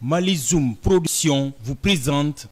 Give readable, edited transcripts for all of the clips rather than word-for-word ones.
Mali Zoom Production vous présente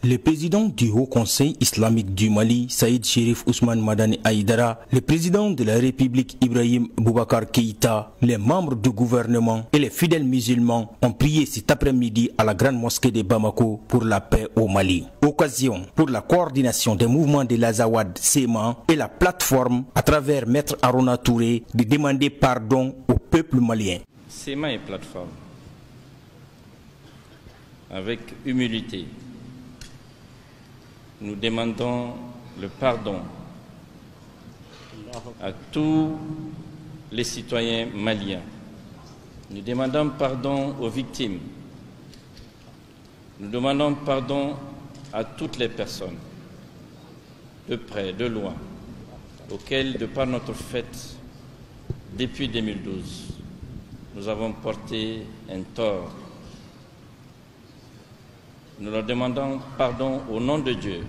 le président du Haut Conseil islamique du Mali, Saïd Chérif Ousmane Madani Aïdara, le président de la République Ibrahim Boubacar Keïta, les membres du gouvernement et les fidèles musulmans ont prié cet après-midi à la grande mosquée de Bamako pour la paix au Mali. Occasion pour la coordination des mouvements de l'Azawad SEMA et la plateforme à travers Maître Arona Touré de demander pardon au peuple malien. SEMA et plateforme, avec humilité, nous demandons le pardon à tous les citoyens maliens. Nous demandons pardon aux victimes. Nous demandons pardon à toutes les personnes, de près, de loin, auxquelles, de par notre fête, depuis 2012, nous avons porté un tort. Nous leur demandons pardon au nom de Dieu.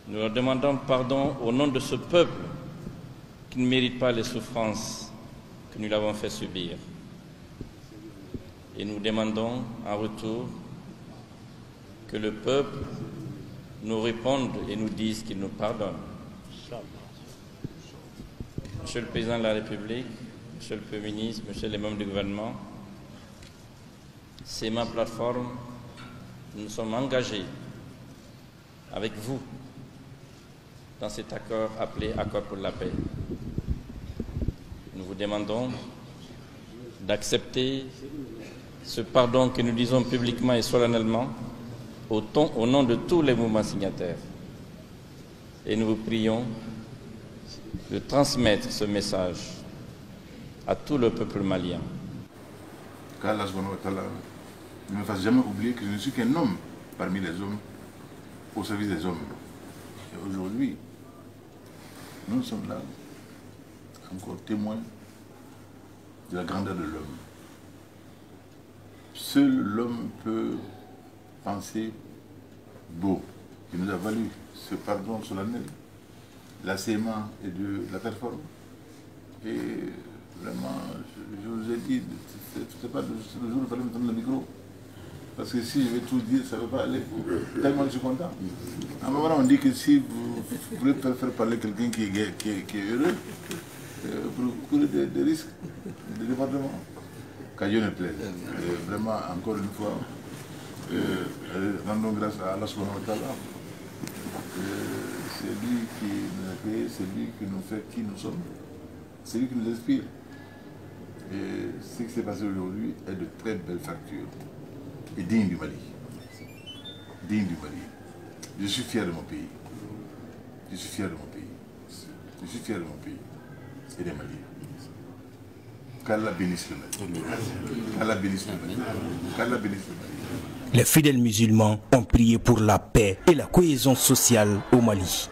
Nous leur demandons pardon au nom de ce peuple qui ne mérite pas les souffrances que nous l'avons fait subir. Et nous demandons en retour que le peuple nous réponde et nous dise qu'il nous pardonne. Monsieur le Président de la République, Monsieur le Premier ministre, Monsieur les membres du gouvernement, c'est ma plateforme, nous sommes engagés avec vous dans cet accord appelé Accord pour la paix. Nous vous demandons d'accepter ce pardon que nous disons publiquement et solennellement au nom de tous les mouvements signataires. Et nous vous prions de transmettre ce message à tout le peuple malien. Qu'Allah ne me fasse jamais oublier que je ne suis qu'un homme parmi les hommes, au service des hommes. Et aujourd'hui, nous sommes là, encore témoins de la grandeur de l'homme. Seul l'homme peut penser beau, qui nous a valu ce pardon solennel, la SEMA et de la plateforme. Et vraiment, je vous ai dit, c'est pas le jour où il fallait me donner le micro. Parce que si je vais tout dire, ça ne va pas aller. Tellement je suis content. À un moment, on dit que si vous voulez faire parler quelqu'un qui est heureux, vous courez des risques de département. Qu'à Dieu ne plaise. Vraiment, encore une fois, rendons grâce à Allah subhanahu wa ta'ala. C'est lui qui nous a créés, c'est lui qui nous fait qui nous sommes, c'est lui qui nous inspire. Et ce qui s'est passé aujourd'hui est de très belle facture et digne du Mali. Digne du Mali. Je suis fier de mon pays. Je suis fier de mon pays. Je suis fier de mon pays et des Maliens. Qu'Allah bénisse le Mali. Qu'Allah bénisse le Mali. Qu'Allah bénisse le Mali. Les fidèles musulmans ont prié pour la paix et la cohésion sociale au Mali.